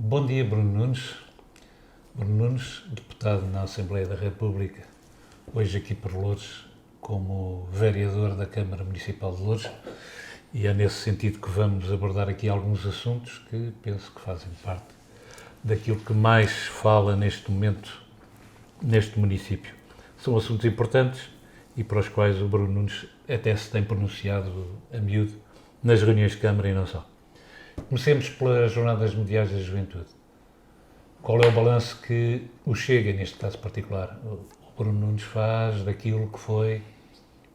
Bom dia, Bruno Nunes. Bruno Nunes, deputado na Assembleia da República, hoje aqui por Loures, como vereador da Câmara Municipal de Loures, e é nesse sentido que vamos abordar aqui alguns assuntos que penso que fazem parte daquilo que mais fala neste momento neste município. São assuntos importantes e para os quais o Bruno Nunes até se tem pronunciado a miúdo nas reuniões de Câmara e não só. Comecemos pelas Jornadas Mundiais da Juventude. Qual é o balanço que o Chega, neste caso particular, o Bruno Nunes faz daquilo que foi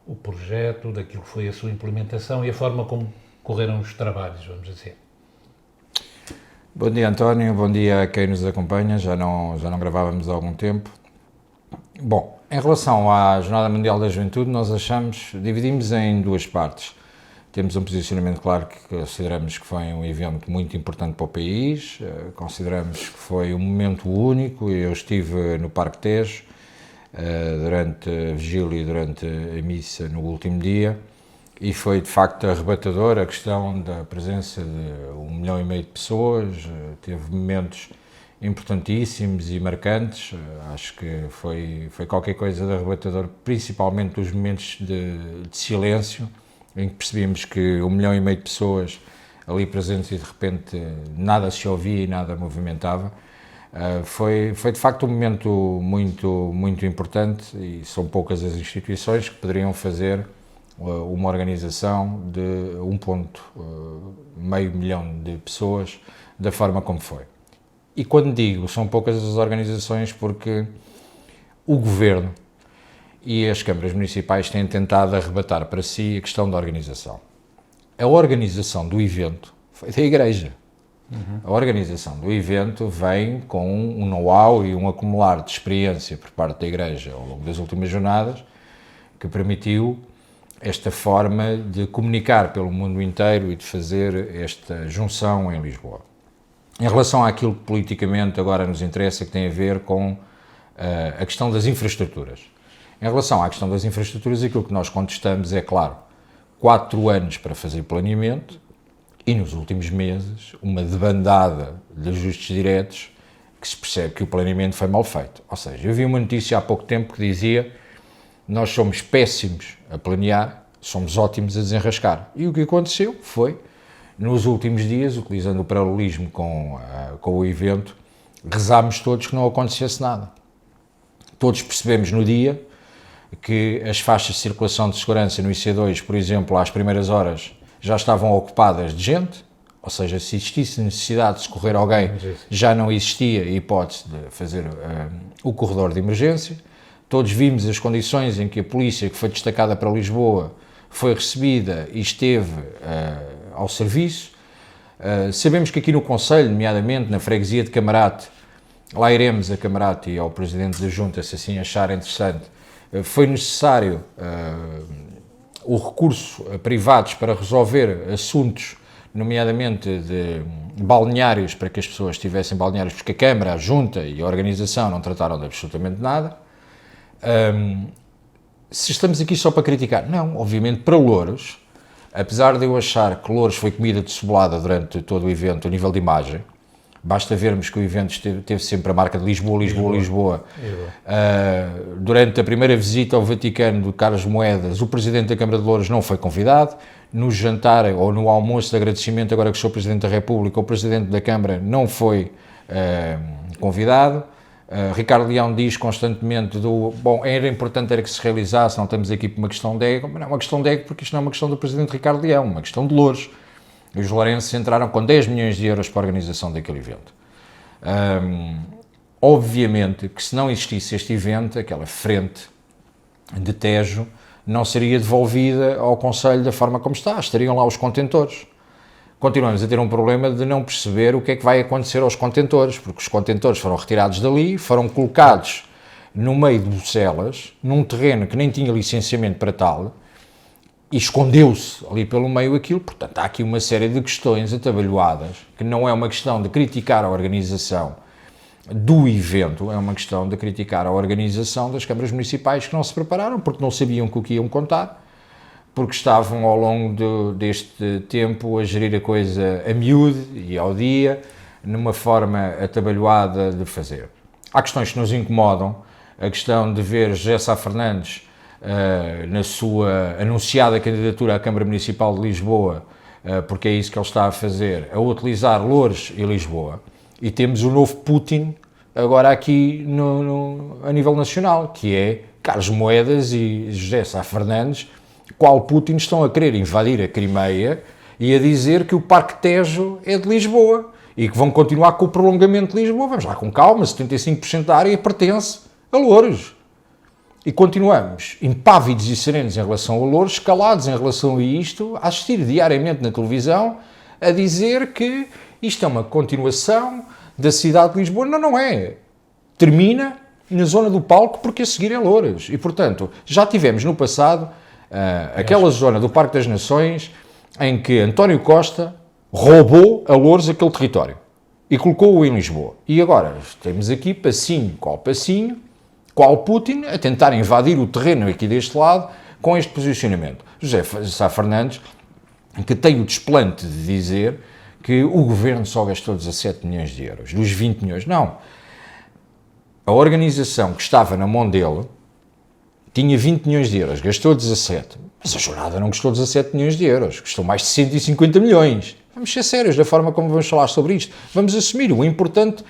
o projeto, daquilo que foi a sua implementação e a forma como correram os trabalhos, vamos dizer? Bom dia, António, bom dia a quem nos acompanha, já não gravávamos há algum tempo. Bom, em relação à Jornada Mundial da Juventude, nós dividimos em duas partes. Temos um posicionamento claro que consideramos que foi um evento muito importante para o país, consideramos que foi um momento único. Eu estive no Parque Tejo durante a vigília e durante a missa no último dia e foi de facto arrebatador a questão da presença de 1,5 milhão de pessoas. Teve momentos importantíssimos e marcantes. Acho que foi qualquer coisa de arrebatador, principalmente os momentos de silêncio, em que percebíamos que 1,5 milhão de pessoas ali presentes e de repente nada se ouvia e nada movimentava. Foi de facto um momento muito importante e são poucas as instituições que poderiam fazer uma organização de 1,5 milhão de pessoas da forma como foi. E quando digo são poucas as organizações, porque o Governo e as câmaras municipais têm tentado arrebatar para si a questão da organização. A organização do evento foi da Igreja. A organização do evento vem com um know-how e um acumular de experiência por parte da Igreja ao longo das últimas jornadas, que permitiu esta forma de comunicar pelo mundo inteiro e de fazer esta junção em Lisboa. Em relação àquilo que politicamente agora nos interessa, que tem a ver com a questão das infraestruturas. Em relação à questão das infraestruturas, aquilo que nós contestamos é, claro, 4 anos para fazer planeamento e, nos últimos meses, uma debandada de ajustes diretos que se percebe que o planeamento foi mal feito. Ou seja, eu vi uma notícia há pouco tempo que dizia: nós somos péssimos a planear, somos ótimos a desenrascar. E o que aconteceu foi, nos últimos dias, utilizando o paralelismo com o evento, rezámos todos que não acontecesse nada. Todos percebemos no dia que as faixas de circulação de segurança no IC2, por exemplo, às primeiras horas, já estavam ocupadas de gente, ou seja, se existisse necessidade de socorrer alguém, já não existia a hipótese de fazer o corredor de emergência. Todos vimos as condições em que a polícia, que foi destacada para Lisboa, foi recebida e esteve ao serviço. Sabemos que aqui no Conselho, nomeadamente na freguesia de Camarate, lá iremos a Camarate e ao Presidente da Junta, se assim achar interessante, foi necessário o recurso a privados para resolver assuntos, nomeadamente de balneários, para que as pessoas tivessem balneários, porque a Câmara, a Junta e a organização não trataram de absolutamente nada. Se estamos aqui só para criticar, não, obviamente para Loures, apesar de eu achar que Loures foi comida de cebolada durante todo o evento, a nível de imagem, basta vermos que o evento teve sempre a marca de Lisboa. Durante a primeira visita ao Vaticano do Carlos Moedas, o Presidente da Câmara de Loures não foi convidado. No jantar ou no almoço de agradecimento, agora que sou Presidente da República, o Presidente da Câmara não foi convidado. Ricardo Leão diz constantemente era importante que se realizasse, não estamos aqui por uma questão de ego, mas não é uma questão de ego, porque isto não é uma questão do Presidente Ricardo Leão, é uma questão de Loures. E os lourenses entraram com 10 milhões de euros para a organização daquele evento. Obviamente que se não existisse este evento, aquela frente de Tejo não seria devolvida ao Conselho da forma como está, estariam lá os contentores. Continuamos a ter um problema de não perceber o que é que vai acontecer aos contentores, porque os contentores foram retirados dali, foram colocados no meio de Bucelas, num terreno que nem tinha licenciamento para tal, e escondeu-se ali pelo meio aquilo. Portanto, há aqui uma série de questões atabalhoadas, que não é uma questão de criticar a organização do evento, é uma questão de criticar a organização das câmaras municipais que não se prepararam, porque não sabiam com o que iam contar, porque estavam ao longo deste tempo a gerir a coisa a miúde e ao dia, numa forma atabalhoada de fazer. Há questões que nos incomodam, a questão de ver José Sá Fernandes na sua anunciada candidatura à Câmara Municipal de Lisboa, porque é isso que ele está a fazer, a utilizar Loures e Lisboa, e temos o novo Putin agora aqui a nível nacional, que é Carlos Moedas e José Sá Fernandes, qual Putin estão a querer invadir a Crimeia e a dizer que o Parque Tejo é de Lisboa e que vão continuar com o prolongamento de Lisboa. Vamos lá com calma, 75% da área pertence a Loures. E continuamos impávidos e serenos em relação a Loures, calados em relação a isto, a assistir diariamente na televisão, a dizer que isto é uma continuação da cidade de Lisboa. Não, não é. Termina na zona do palco porque a seguir é Loures. E, portanto, já tivemos no passado aquela zona do Parque das Nações em que António Costa roubou a Loures aquele território e colocou-o em Lisboa. E agora temos aqui passinho, qual Putin, a tentar invadir o terreno aqui deste lado com este posicionamento. José Sá Fernandes, que tem o desplante de dizer que o governo só gastou 17 milhões de euros, dos 20 milhões. Não. A organização que estava na mão dele tinha 20 milhões de euros, gastou 17. Mas a jornada não custou 17 milhões de euros, custou mais de 150 milhões. Vamos ser sérios da forma como vamos falar sobre isto. Vamos assumir. O importante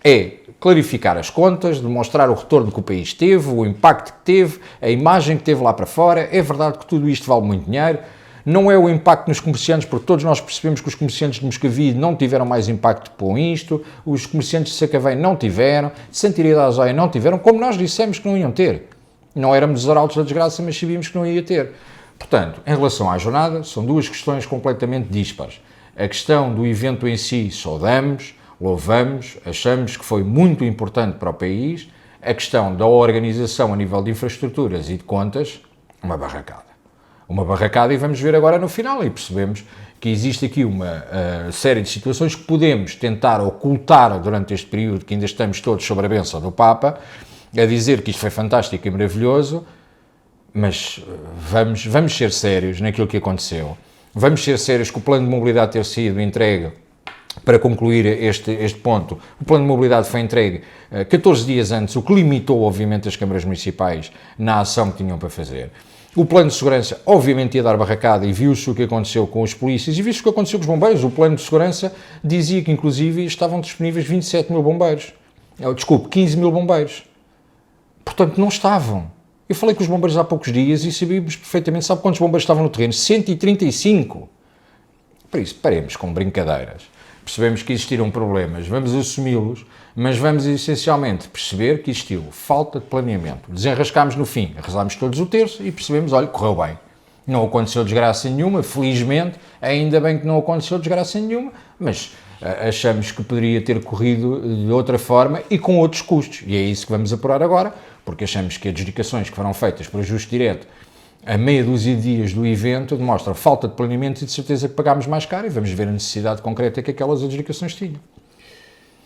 é clarificar as contas, demonstrar o retorno que o país teve, o impacto que teve, a imagem que teve lá para fora. É verdade que tudo isto vale muito dinheiro. Não é o impacto nos comerciantes, porque todos nós percebemos que os comerciantes de Moscavide não tiveram mais impacto com isto, os comerciantes de Sacavém não tiveram, de Santiria da Azóia não tiveram, como nós dissemos que não iam ter. Não éramos os arautos da desgraça, mas sabíamos que não ia ter. Portanto, em relação à jornada, são duas questões completamente dispares. A questão do evento em si, saudamos, louvamos, achamos que foi muito importante para o país. A questão da organização a nível de infraestruturas e de contas, uma barracada. Uma barracada, e vamos ver agora no final, e percebemos que existe aqui uma série de situações que podemos tentar ocultar durante este período, que ainda estamos todos sobre a bênção do Papa, a dizer que isto foi fantástico e maravilhoso, mas vamos ser sérios naquilo que aconteceu. Vamos ser sérios que o plano de mobilidade ter sido entregue, para concluir este ponto, o plano de mobilidade foi entregue 14 dias antes, o que limitou, obviamente, as câmaras municipais na ação que tinham para fazer. O plano de segurança, obviamente, ia dar barracada e viu-se o que aconteceu com os polícias e viu-se o que aconteceu com os bombeiros. O plano de segurança dizia que, inclusive, estavam disponíveis 27 mil bombeiros. 15 mil bombeiros. Portanto, não estavam. Eu falei com os bombeiros há poucos dias e sabíamos perfeitamente, sabe quantos bombeiros estavam no terreno? 135. Por isso, paremos com brincadeiras. Percebemos que existiram problemas, vamos assumi-los, mas vamos essencialmente perceber que existiu falta de planeamento. Desenrascámos no fim, rezámos todos o terço e percebemos, olha, correu bem. Não aconteceu desgraça nenhuma, felizmente, ainda bem que não aconteceu desgraça nenhuma, mas achamos que poderia ter corrido de outra forma e com outros custos. E é isso que vamos apurar agora, porque achamos que adjudicações que foram feitas por ajuste direto a meia dúzia de dias do evento demonstram falta de planeamento e de certeza que pagámos mais caro e vamos ver a necessidade concreta que aquelas adjudicações tinham.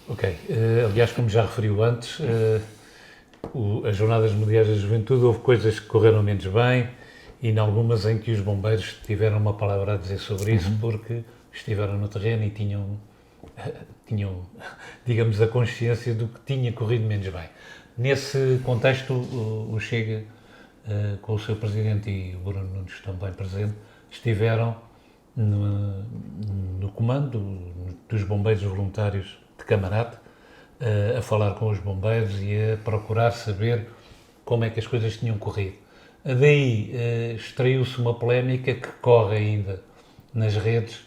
Ok. Aliás, como já referiu antes, as Jornadas Mundiais da Juventude houve coisas que correram menos bem e em algumas em que os bombeiros tiveram uma palavra a dizer sobre isso porque estiveram no terreno e tinham, digamos, a consciência do que tinha corrido menos bem. Nesse contexto, o Chega, com o seu presidente e o Bruno Nunes também presente, estiveram no comando dos bombeiros voluntários de Camarate, a falar com os bombeiros e a procurar saber como é que as coisas tinham corrido. Daí extraiu-se uma polémica que corre ainda nas redes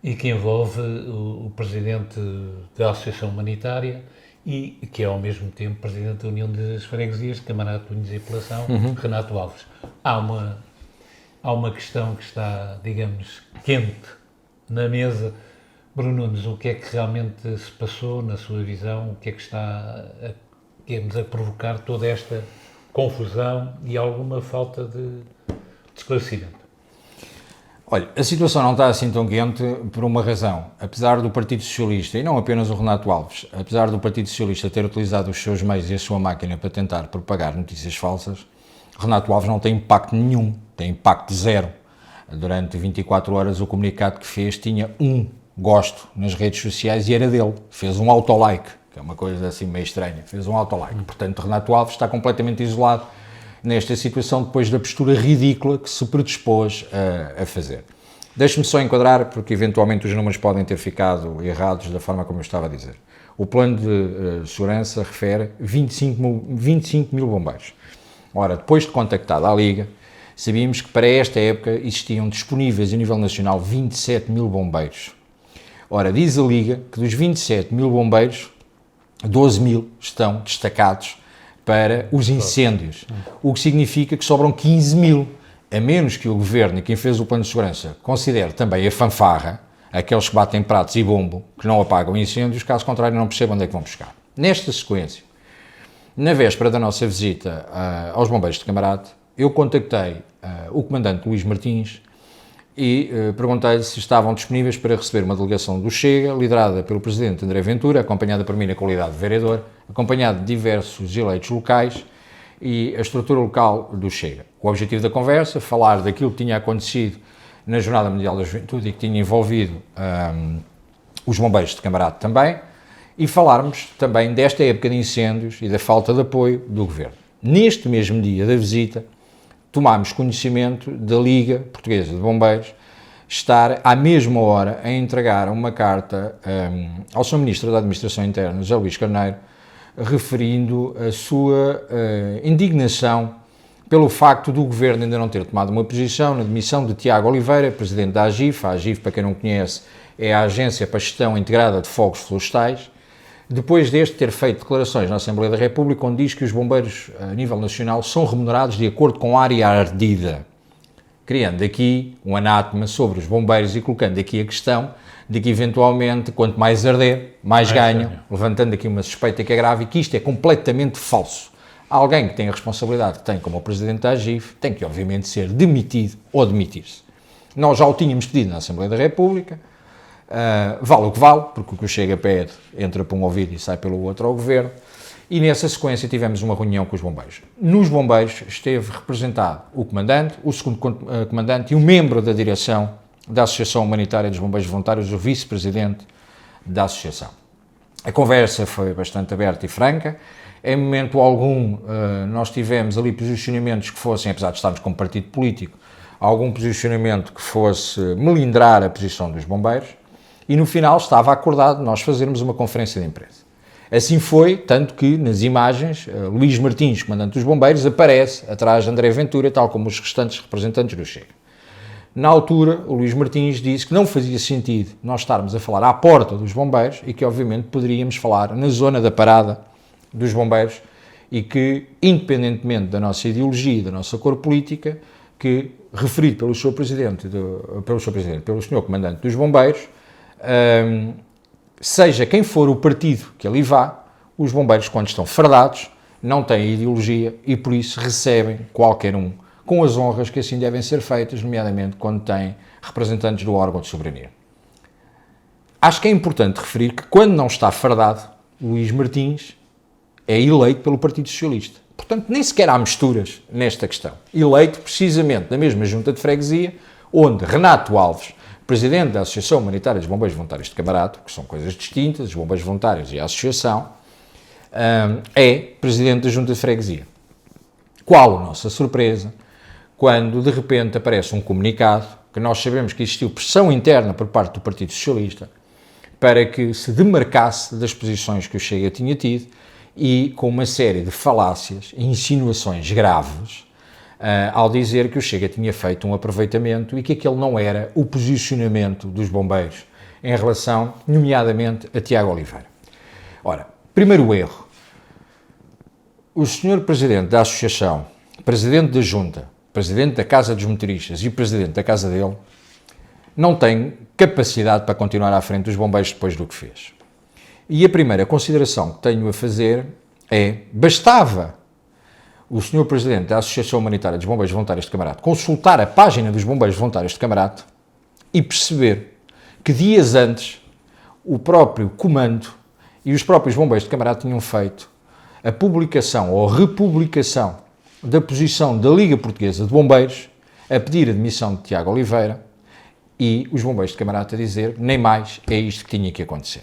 e que envolve o presidente da Associação Humanitária e que é ao mesmo tempo presidente da União das Freguesias de Camarate, Unhos e Apelação, Renato Alves. Há uma questão que está, digamos, quente na mesa. Bruno Nunes, o que é que realmente se passou na sua visão? O que é que está a provocar toda esta confusão e alguma falta de esclarecimento? Olha, a situação não está assim tão quente por uma razão. Apesar do Partido Socialista, e não apenas o Renato Alves, apesar do Partido Socialista ter utilizado os seus meios e a sua máquina para tentar propagar notícias falsas, Renato Alves não tem impacto nenhum, tem impacto zero. Durante 24 horas o comunicado que fez tinha um gosto nas redes sociais e era dele. Fez um autolike, que é uma coisa assim meio estranha. Fez um autolike. Portanto, Renato Alves está completamente isolado nesta situação depois da postura ridícula que se predispôs a fazer. Deixe-me só enquadrar, porque eventualmente os números podem ter ficado errados da forma como eu estava a dizer. O plano de segurança refere 25 mil bombeiros. Ora, depois de contactada a Liga, sabíamos que para esta época existiam disponíveis a nível nacional 27 mil bombeiros. Ora, diz a Liga que dos 27 mil bombeiros, 12 mil estão destacados para os incêndios, o que significa que sobram 15 mil, a menos que o Governo e quem fez o plano de segurança considere também a fanfarra, aqueles que batem pratos e bombo, que não apagam incêndios, caso contrário não percebam onde é que vão buscar. Nesta sequência, na véspera da nossa visita aos bombeiros de Camarate, eu contactei o comandante Luís Martins e perguntei-lhe se estavam disponíveis para receber uma delegação do Chega, liderada pelo presidente André Ventura, acompanhada por mim na qualidade de vereador, acompanhado de diversos eleitos locais e a estrutura local do Chega. O objetivo da conversa, falar daquilo que tinha acontecido na Jornada Mundial da Juventude e que tinha envolvido os bombeiros de Camarate também, e falarmos também desta época de incêndios e da falta de apoio do Governo. Neste mesmo dia da visita, tomámos conhecimento da Liga Portuguesa de Bombeiros estar à mesma hora a entregar uma carta ao Sr. Ministro da Administração Interna, José Luís Carneiro, referindo a sua indignação pelo facto do Governo ainda não ter tomado uma posição na demissão de Tiago Oliveira, presidente da AGIF. A AGIF, para quem não conhece, é a Agência para a Gestão Integrada de Fogos Florestais, depois deste ter feito declarações na Assembleia da República, onde diz que os bombeiros a nível nacional são remunerados de acordo com a área ardida, criando aqui um anátema sobre os bombeiros e colocando aqui a questão de que, eventualmente, quanto mais arder, mais ganham, levantando aqui uma suspeita que é grave e que isto é completamente falso. Alguém que tem a responsabilidade que tem como o Presidente da AGIF tem que, obviamente, ser demitido ou demitir-se. Nós já o tínhamos pedido na Assembleia da República, vale o que vale, porque o que o Chega pede entra por um ouvido e sai pelo outro ao Governo, e nessa sequência tivemos uma reunião com os bombeiros. Nos bombeiros esteve representado o comandante, o segundo comandante e um membro da direção da Associação Humanitária dos Bombeiros Voluntários, o vice-presidente da associação. A conversa foi bastante aberta e franca. Em momento algum, nós tivemos ali posicionamentos que fossem, apesar de estarmos como partido político, algum posicionamento que fosse melindrar a posição dos bombeiros, e no final estava acordado nós fazermos uma conferência de imprensa. Assim foi, tanto que nas imagens, Luís Martins, comandante dos bombeiros, aparece atrás de André Ventura, tal como os restantes representantes do Chega. Na altura, o Luís Martins disse que não fazia sentido nós estarmos a falar à porta dos bombeiros e que, obviamente, poderíamos falar na zona da parada dos bombeiros e que, independentemente da nossa ideologia e da nossa cor política, que, referido pelo Sr. Presidente, pelo Sr. Comandante dos Bombeiros, seja quem for o partido que ali vá, os bombeiros, quando estão fardados, não têm ideologia e, por isso, recebem qualquer um com as honras que assim devem ser feitas, nomeadamente quando têm representantes do órgão de soberania. Acho que é importante referir que, quando não está fardado, Luís Martins é eleito pelo Partido Socialista. Portanto, nem sequer há misturas nesta questão. Eleito precisamente na mesma junta de freguesia, onde Renato Alves, presidente da Associação Humanitária dos Bombeiros Voluntários de Camarate, que são coisas distintas, os bombeiros voluntários e a associação, é presidente da junta de freguesia. Qual a nossa surpresa quando, de repente, aparece um comunicado que nós sabemos que existiu pressão interna por parte do Partido Socialista para que se demarcasse das posições que o Chega tinha tido e com uma série de falácias e insinuações graves ao dizer que o Chega tinha feito um aproveitamento e que aquele não era o posicionamento dos bombeiros em relação, nomeadamente, a Tiago Oliveira. Ora, primeiro erro. O Sr. Presidente da Associação, Presidente da Junta, Presidente da Casa dos Motoristas e Presidente da Casa dele, não tem capacidade para continuar à frente dos bombeiros depois do que fez. E a primeira consideração que tenho a fazer é, bastava o Sr. Presidente da Associação Humanitária dos Bombeiros Voluntários de Camarate consultar a página dos Bombeiros Voluntários de Camarate e perceber que dias antes o próprio comando e os próprios bombeiros de Camarate tinham feito a publicação ou republicação da posição da Liga Portuguesa de Bombeiros a pedir a demissão de Tiago Oliveira e os bombeiros de Camarate a dizer nem mais, é isto que tinha que acontecer.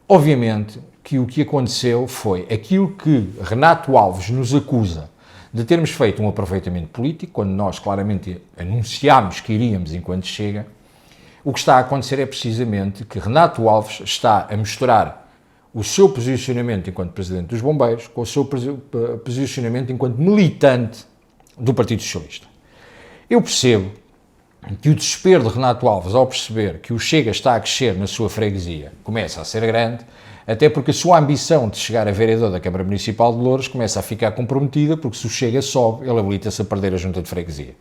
Obviamente que o que aconteceu foi aquilo que Renato Alves nos acusa de termos feito um aproveitamento político, quando nós claramente anunciámos que iríamos enquanto Chega. O que está a acontecer é precisamente que Renato Alves está a misturar o seu posicionamento enquanto Presidente dos Bombeiros com o seu posicionamento enquanto militante do Partido Socialista. Eu percebo que o desespero de Renato Alves ao perceber que o Chega está a crescer na sua freguesia começa a ser grande, até porque a sua ambição de chegar a vereador da Câmara Municipal de Loures começa a ficar comprometida, porque se o Chega sobe, ele habilita-se a perder a junta de freguesia.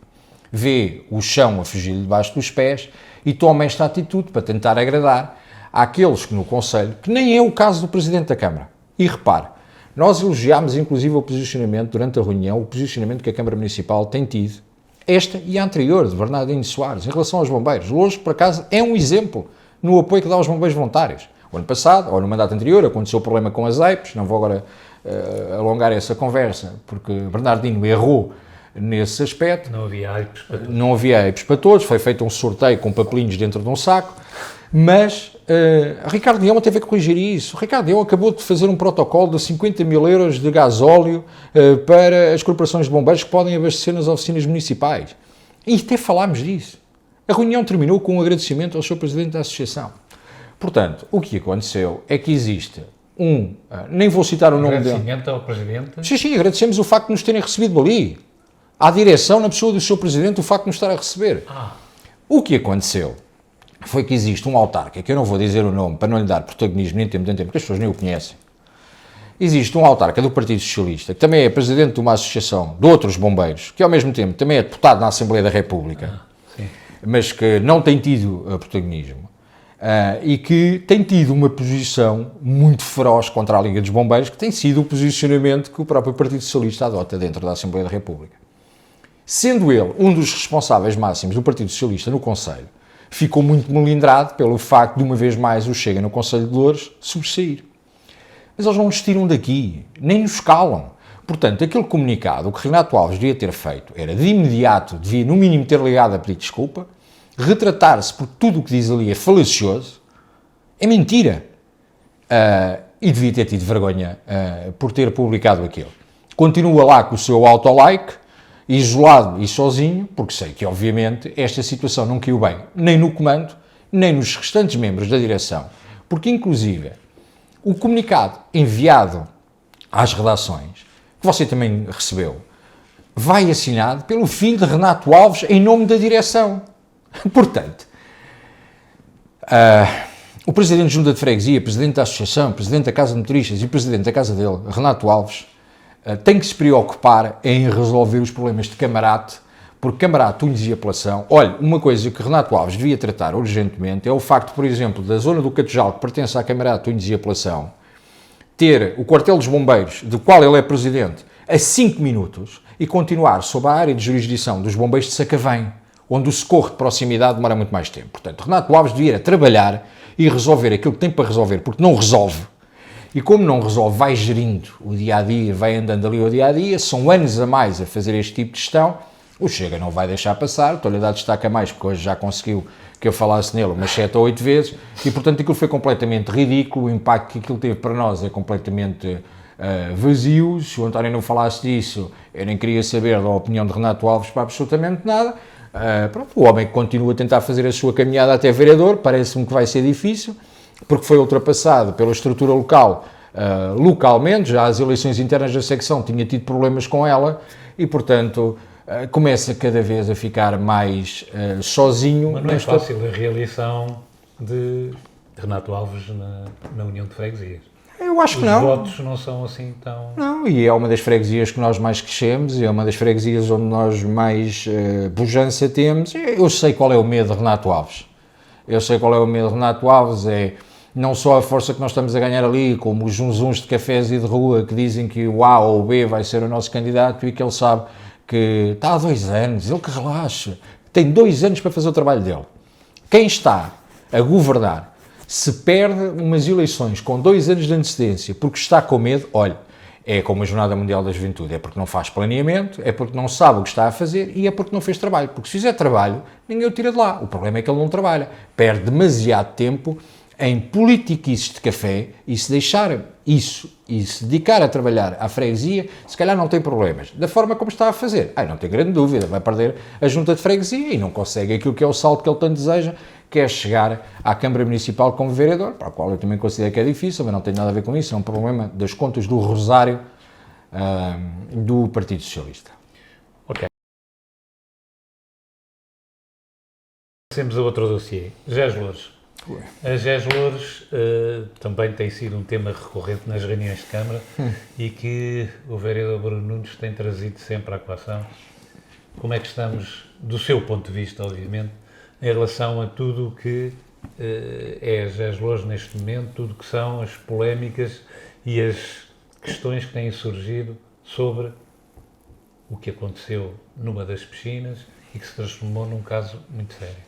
Vê o chão a fugir-lhe debaixo dos pés e toma esta atitude para tentar agradar àqueles que no Conselho, que nem é o caso do Presidente da Câmara. E repare, nós elogiámos inclusive o posicionamento, durante a reunião, o posicionamento que a Câmara Municipal tem tido, esta e a anterior, de Bernardino Soares, em relação aos bombeiros. Loures, por acaso, é um exemplo no apoio que dá aos bombeiros voluntários. O ano passado, ou no mandato anterior, aconteceu o problema com as EIPs, não vou agora alongar essa conversa, porque Bernardino errou nesse aspecto. Não havia EIPs para todos. Não havia EIPs para todos, foi feito um sorteio com papelinhos dentro de um saco, mas Ricardo Leão teve a corrigir isso. Ricardo Leão acabou de fazer um protocolo de 50 mil euros de gasóleo para as corporações de bombeiros que podem abastecer nas oficinas municipais. E até falámos disso. A reunião terminou com um agradecimento ao Sr. Presidente da Associação. Portanto, o que aconteceu é que existe nem vou citar o nome dele. Agradecimento ao Presidente. Sim, agradecemos o facto de nos terem recebido ali. À direção, na pessoa do Sr. Presidente, o facto de nos estar a receber. O que aconteceu foi que existe um autarca, que eu não vou dizer o nome para não lhe dar protagonismo nem tempo, porque as pessoas nem o conhecem. Existe um autarca do Partido Socialista, que também é presidente de uma associação de outros bombeiros, que ao mesmo tempo também é deputado na Assembleia da República, mas que não tem tido protagonismo. E que tem tido uma posição muito feroz contra a Liga dos Bombeiros, que tem sido o posicionamento que o próprio Partido Socialista adota dentro da Assembleia da República. Sendo ele um dos responsáveis máximos do Partido Socialista no Conselho, ficou muito melindrado pelo facto de, uma vez mais, o Chega no Conselho de Loures sobressair. Mas eles não nos tiram daqui, nem nos calam. Portanto, aquele comunicado, o que Renato Alves devia ter feito era, de imediato, devia no mínimo ter ligado a pedir desculpa, retratar-se porque tudo o que diz ali é falacioso, é mentira, e devia ter tido vergonha por ter publicado aquilo. Continua lá com o seu autolike, isolado e sozinho, porque sei que, obviamente, esta situação não caiu bem, nem no comando, nem nos restantes membros da direção, porque, inclusive, o comunicado enviado às redações, que você também recebeu, vai assinado pelo filho de Renato Alves em nome da direção. Portanto, o Presidente de Junta de Freguesia, Presidente da Associação, Presidente da Casa de Motoristas e Presidente da Casa dele, Renato Alves, tem que se preocupar em resolver os problemas de Camarate, porque Camarate, Unhos e Apelação, olha, uma coisa que Renato Alves devia tratar urgentemente é o facto, por exemplo, da zona do Catejal, que pertence à Camarate, Unhos e Apelação, ter o quartel dos bombeiros, do qual ele é Presidente, a 5 minutos e continuar sob a área de jurisdição dos bombeiros de Sacavém, onde o socorro de proximidade demora muito mais tempo. Portanto, Renato Alves devia trabalhar e resolver aquilo que tem para resolver, porque não resolve. E como não resolve, vai gerindo o dia-a-dia, vai andando ali o dia-a-dia, são anos a mais a fazer este tipo de gestão, o Chega não vai deixar passar, estou-lhe a dar destaque a mais, porque hoje já conseguiu que eu falasse nele umas 7 ou 8 vezes, e portanto aquilo foi completamente ridículo, o impacto que aquilo teve para nós é completamente vazio. Se o António não falasse disso, eu nem queria saber da opinião de Renato Alves para absolutamente nada. Pronto, o homem que continua a tentar fazer a sua caminhada até vereador, parece-me que vai ser difícil, porque foi ultrapassado pela estrutura local, localmente, já as eleições internas da secção tinha tido problemas com ela, e portanto começa cada vez a ficar mais sozinho. Mas não é fácil a reeleição de Renato Alves na União de Freguesias. Eu acho que Os não. votos não são assim tão... Não, e é uma das freguesias que nós mais crescemos, e é uma das freguesias onde nós mais pujança temos. Eu sei qual é o medo de Renato Alves. Eu sei qual é o medo de Renato Alves, é não só a força que nós estamos a ganhar ali, como os zunzuns de cafés e de rua que dizem que o A ou o B vai ser o nosso candidato e que ele sabe que está há 2 anos, ele que relaxa, tem 2 anos para fazer o trabalho dele. Quem está a governar, se perde umas eleições com 2 anos de antecedência porque está com medo, olha, É como a Jornada Mundial da Juventude, é porque não faz planeamento, é porque não sabe o que está a fazer e é porque não fez trabalho. Porque se fizer trabalho, ninguém o tira de lá. O problema é que ele não trabalha. Perde demasiado tempo em politiquices de café e se deixar isso e se dedicar a trabalhar à freguesia, se calhar não tem problemas. Da forma como está a fazer, não tem grande dúvida, vai perder a junta de freguesia e não consegue aquilo que é o salto que ele tanto deseja, que é chegar à Câmara Municipal como vereador, para o qual eu também considero que é difícil, mas não tem nada a ver com isso, é um problema das contas do Rosário do Partido Socialista. Ok. Passemos a outro dossiê. GES Loures. A GES Loures também tem sido um tema recorrente nas reuniões de Câmara e que o vereador Bruno Nunes tem trazido sempre à colação. Como é que estamos, do seu ponto de vista, obviamente, em relação a tudo o que é a GES Loures neste momento, tudo o que são as polémicas e as questões que têm surgido sobre o que aconteceu numa das piscinas e que se transformou num caso muito sério?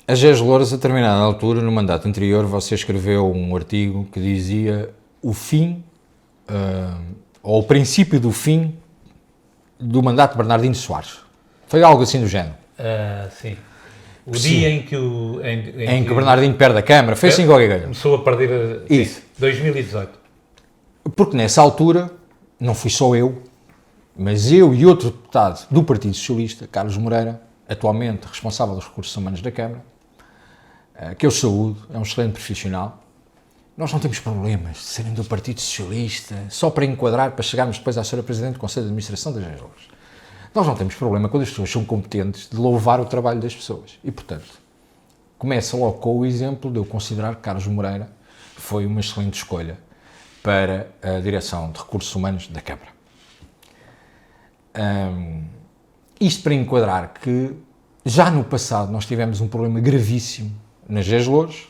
A GES Loures, a determinada altura, no mandato anterior, você escreveu um artigo que dizia o fim, ou o princípio do fim do mandato de Bernardino Soares. Foi algo assim do género. Sim. O Sim. dia em que em que o Bernardino perde a Câmara, foi assim qualquer coisa. começou a perder Isso. 2018. Porque nessa altura, não fui só eu, mas eu e outro deputado do Partido Socialista, Carlos Moreira, atualmente responsável dos recursos humanos da Câmara, que eu saúdo, é um excelente profissional. Nós não temos problemas de serem do Partido Socialista, só para enquadrar, para chegarmos depois à Sra. Presidente do Conselho de Administração das GES Loures. Nós não temos problema quando as pessoas são competentes de louvar o trabalho das pessoas. E, portanto, começa logo com o exemplo de eu considerar que Carlos Moreira foi uma excelente escolha para a Direção de Recursos Humanos da Câmara. Isto para enquadrar que já no passado nós tivemos um problema gravíssimo nas GES Loures.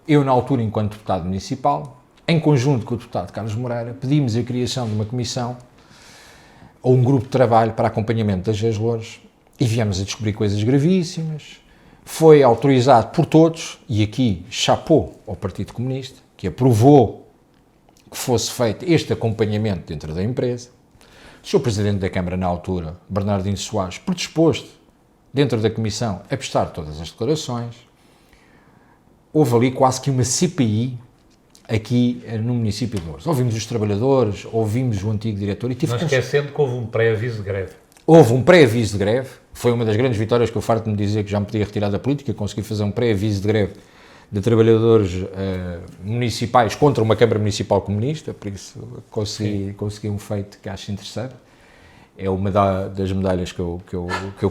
Eu, na altura, enquanto deputado municipal, em conjunto com o deputado Carlos Moreira, pedimos a criação de uma comissão ou um grupo de trabalho para acompanhamento das GES Loures e viemos a descobrir coisas gravíssimas. Foi autorizado por todos, e aqui chapou ao Partido Comunista, que aprovou que fosse feito este acompanhamento dentro da empresa. O Sr. Presidente da Câmara, na altura, Bernardino Soares, predisposto, dentro da comissão, a prestar todas as declarações. Houve ali quase que uma CPI aqui no município de Loures. Ouvimos os trabalhadores, ouvimos o antigo diretor e Não esquecendo que houve um pré-aviso de greve. Houve um pré-aviso de greve. Foi uma das grandes vitórias que eu farto de me dizer que já me podia retirar da política, consegui fazer um pré-aviso de greve de trabalhadores municipais contra uma Câmara Municipal comunista, por isso consegui um feito que acho interessante. É uma das medalhas que eu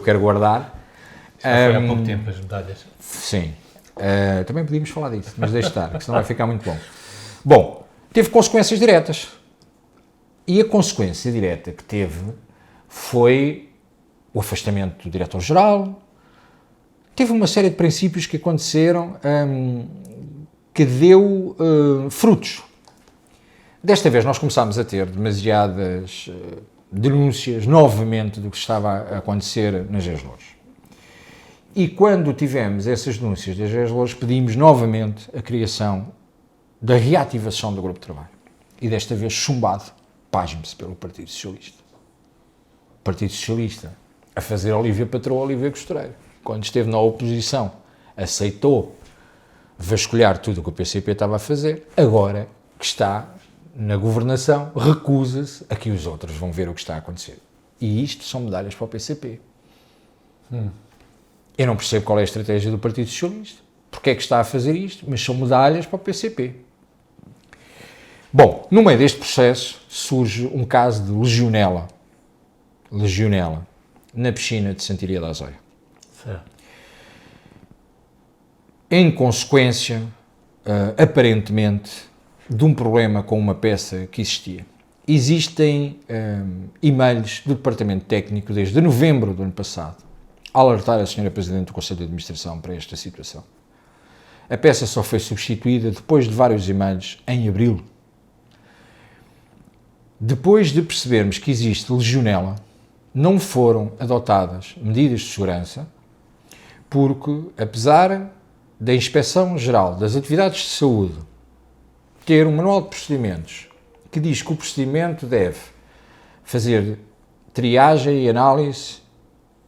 quero guardar. Foi há pouco tempo as medalhas. Sim. Também podíamos falar disso, mas deixe estar, porque senão vai ficar muito longo. Bom, teve consequências diretas. E a consequência direta que teve foi o afastamento do diretor-geral. Teve uma série de princípios que aconteceram que deu frutos. Desta vez nós começámos a ter demasiadas denúncias novamente do que estava a acontecer nas GES Loures. E quando tivemos essas denúncias das GES Loures, pedimos novamente a criação da reativação do grupo de trabalho. E desta vez chumbado, pasme-se, pelo Partido Socialista. O Partido Socialista a fazer Olívia Patroa, Olívia Costureira. Quando esteve na oposição, aceitou vasculhar tudo o que o PCP estava a fazer. Agora que está na governação, recusa-se a que os outros vão ver o que está a acontecer. E isto são medalhas para o PCP. Eu não percebo qual é a estratégia do Partido Socialista, porque é que está a fazer isto, mas são medalhas para o PCP. Bom, no meio deste processo surge um caso de legionela na piscina de Santiria da Azóia. Certo. Em consequência, aparentemente, de um problema com uma peça que existia. Existem e-mails do Departamento Técnico desde novembro do ano passado a alertar a Sra. Presidente do Conselho de Administração para esta situação. A peça só foi substituída depois de vários e-mails em abril. Depois de percebermos que existe legionela, não foram adotadas medidas de segurança, porque, apesar da Inspeção-Geral das Atividades de Saúde ter um manual de procedimentos que diz que o procedimento deve fazer triagem e análise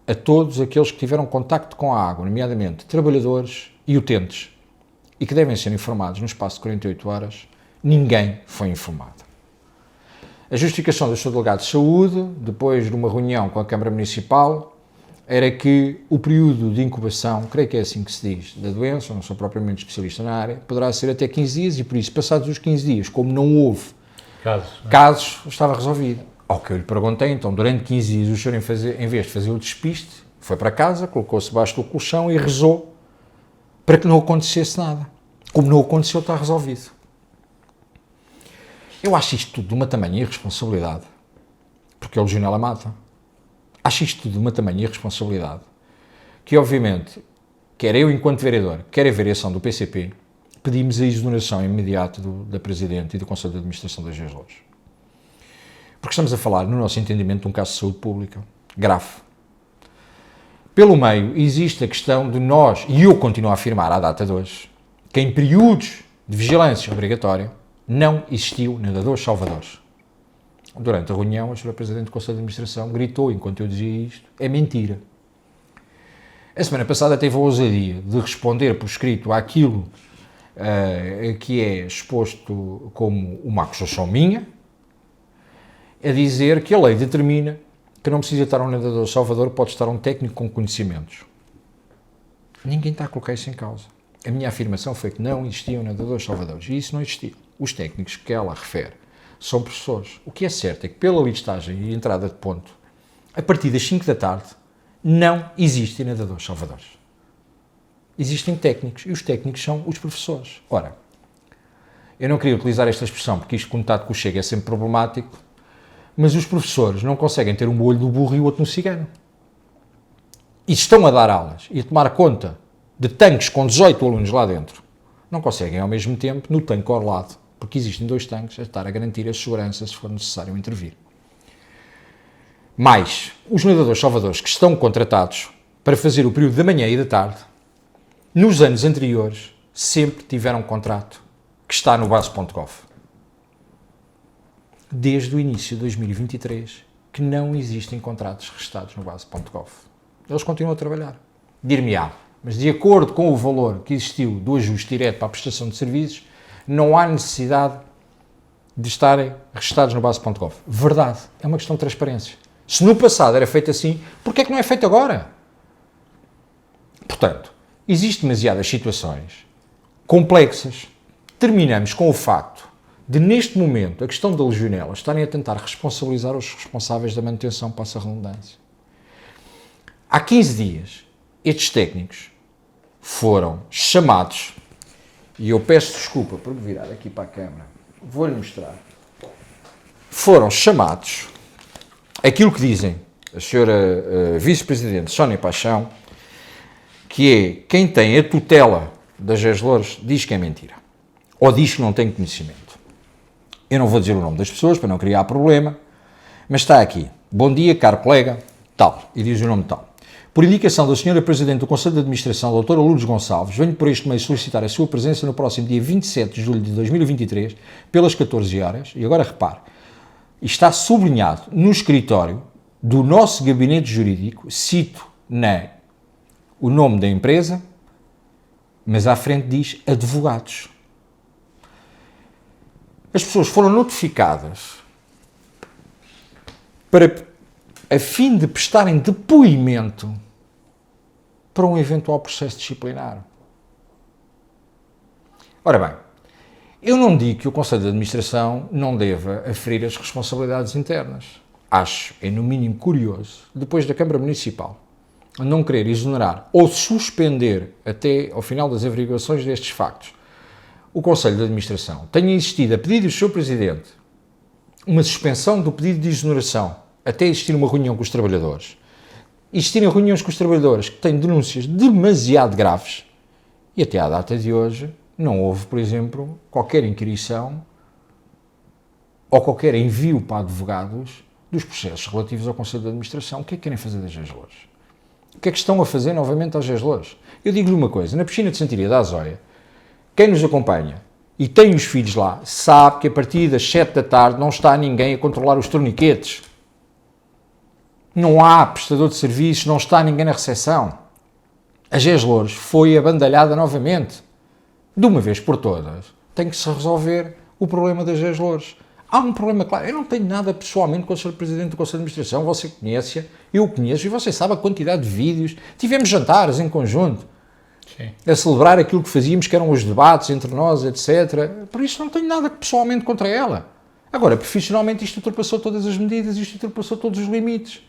a todos aqueles que tiveram contacto com a água, nomeadamente trabalhadores e utentes, e que devem ser informados no espaço de 48 horas, ninguém foi informado. A justificação do Sr. Delegado de Saúde, depois de uma reunião com a Câmara Municipal, era que o período de incubação, creio que é assim que se diz, da doença, não sou propriamente especialista na área, poderá ser até 15 dias e por isso, passados os 15 dias, como não houve casos, estava resolvido. Ao que eu lhe perguntei, então, durante 15 dias, o senhor, em vez de fazer o despiste, foi para casa, colocou-se debaixo do colchão e rezou para que não acontecesse nada. Como não aconteceu, está resolvido. Eu acho isto tudo de uma tamanha irresponsabilidade, porque a legionela mata. Acho isto tudo de uma tamanha irresponsabilidade, que obviamente, quer eu enquanto vereador, quer a variação do PCP, pedimos a exoneração imediata da Presidente e do Conselho de Administração das Geslores. Porque estamos a falar, no nosso entendimento, de um caso de saúde pública grave. Pelo meio, existe a questão de nós, e eu continuo a afirmar à data de hoje, que em períodos de vigilância obrigatória não existiu nadadores salvadores. Durante a reunião, a Sra. Presidente do Conselho de Administração gritou, enquanto eu dizia isto, é mentira. A semana passada teve a ousadia de responder por escrito àquilo que é exposto como uma acusação minha, a dizer que a lei determina que não precisa estar um nadador salvador, pode estar um técnico com conhecimentos. Ninguém está a colocar isso em causa. A minha afirmação foi que não existiam nadadores salvadores, e isso não existia. Os técnicos que ela refere são professores. O que é certo é que pela listagem e entrada de ponto, a partir das 5 da tarde, não existem nadadores salvadores. Existem técnicos, e os técnicos são os professores. Ora, eu não queria utilizar esta expressão, porque isto contato com o Chega é sempre problemático, mas os professores não conseguem ter um olho no burro e o outro no cigano. E estão a dar aulas e a tomar conta de tanques com 18 alunos lá dentro. Não conseguem, ao mesmo tempo, no tanque ao lado, porque existem 2 tanques a estar a garantir a segurança se for necessário intervir. Mais, os nadadores salvadores que estão contratados para fazer o período da manhã e da tarde, nos anos anteriores, sempre tiveram um contrato que está no base.gov. Desde o início de 2023, que não existem contratos registados no base.gov. Eles continuam a trabalhar. Dir-me-á, mas de acordo com o valor que existiu do ajuste direto para a prestação de serviços, não há necessidade de estarem registados no base.gov. Verdade, é uma questão de transparência. Se no passado era feito assim, porquê é que não é feito agora? Portanto, existem demasiadas situações complexas. Terminamos com o facto de, neste momento, a questão da legionela estarem a tentar responsabilizar os responsáveis da manutenção, passa a redundância. Há 15 dias, estes técnicos foram chamados, e eu peço desculpa por me virar aqui para a câmara, vou-lhe mostrar, foram chamados, aquilo que dizem a senhora Vice-Presidente Sónia Paixão, que é quem tem a tutela das Geslores diz que é mentira, ou diz que não tem conhecimento. Eu não vou dizer o nome das pessoas para não criar problema, mas está aqui. Bom dia, caro colega, tal, e diz o nome tal. Por indicação da Sra. Presidente do Conselho de Administração, Dra. Lourdes Gonçalves, venho por este meio solicitar a sua presença no próximo dia 27 de julho de 2023, pelas 14 horas, e agora repare, está sublinhado no escritório do nosso gabinete jurídico, cito o nome da empresa, mas à frente diz advogados. As pessoas foram notificadas a fim de prestarem depoimento para um eventual processo disciplinar. Ora bem, eu não digo que o Conselho de Administração não deva aferir as responsabilidades internas. Acho, é no mínimo curioso, depois da Câmara Municipal não querer exonerar ou suspender até ao final das averiguações destes factos o Conselho de Administração, tenha existido a pedido do Sr. Presidente uma suspensão do pedido de exoneração até existir uma reunião com os trabalhadores, existirem reuniões com os trabalhadores que têm denúncias demasiado graves e até à data de hoje não houve, por exemplo, qualquer inquirição ou qualquer envio para advogados dos processos relativos ao Conselho de Administração. O que é que querem fazer das Geslores? O que é que estão a fazer novamente às Geslores? Eu digo-lhe uma coisa, na piscina de Santiria da Azóia, quem nos acompanha e tem os filhos lá, sabe que a partir das 7 da tarde não está ninguém a controlar os torniquetes. Não há prestador de serviços, não está ninguém na recepção. A GES Louros foi abandalhada novamente. De uma vez por todas, tem que se resolver o problema das GES Louros. Há um problema claro. Eu não tenho nada pessoalmente com o Sr. Presidente do Conselho de Administração, você conhece, eu o conheço e você sabe a quantidade de vídeos. Tivemos jantares em conjunto. Sim. A celebrar aquilo que fazíamos, que eram os debates entre nós, etc. Por isso não tenho nada pessoalmente contra ela. Agora, profissionalmente, isto ultrapassou todas as medidas, isto ultrapassou todos os limites.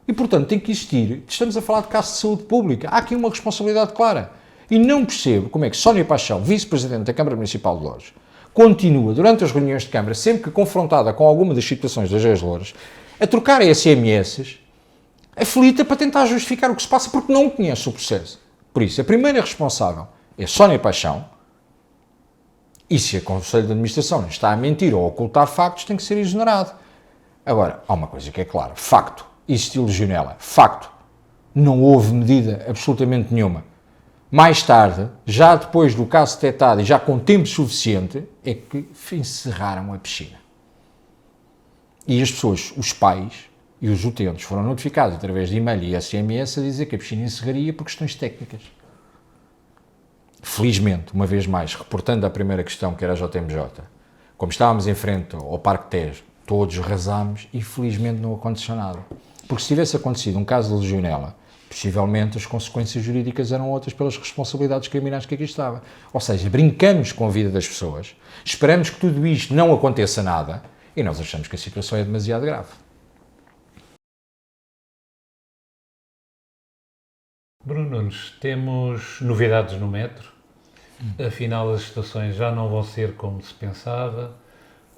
E, portanto, tem que existir. Estamos a falar de casos de saúde pública. Há aqui uma responsabilidade clara. E não percebo como é que Sónia Paixão, vice-presidente da Câmara Municipal de Louros, continua, durante as reuniões de Câmara, sempre que confrontada com alguma das situações das GES Louros, a trocar SMS, aflita para tentar justificar o que se passa, porque não conhece o processo. Por isso, a primeira responsável é Sónia Paixão, e se o Conselho de Administração está a mentir ou a ocultar factos, tem que ser exonerado. Agora, há uma coisa que é clara, facto, existiu legionela, facto, não houve medida absolutamente nenhuma. Mais tarde, já depois do caso detectado e já com tempo suficiente, é que encerraram a piscina. E as pessoas, os pais e os utentes foram notificados através de e-mail e SMS a dizer que a piscina encerraria por questões técnicas. Felizmente, uma vez mais, reportando a primeira questão, que era a JMJ, como estávamos em frente ao Parque Tejo, todos rasámos e felizmente não aconteceu nada. Porque se tivesse acontecido um caso de legionela, possivelmente as consequências jurídicas eram outras pelas responsabilidades criminais que aqui estava. Ou seja, brincamos com a vida das pessoas, esperamos que tudo isto não aconteça nada e nós achamos que a situação é demasiado grave. Bruno Nunes, temos novidades no metro. Afinal, as estações já não vão ser como se pensava.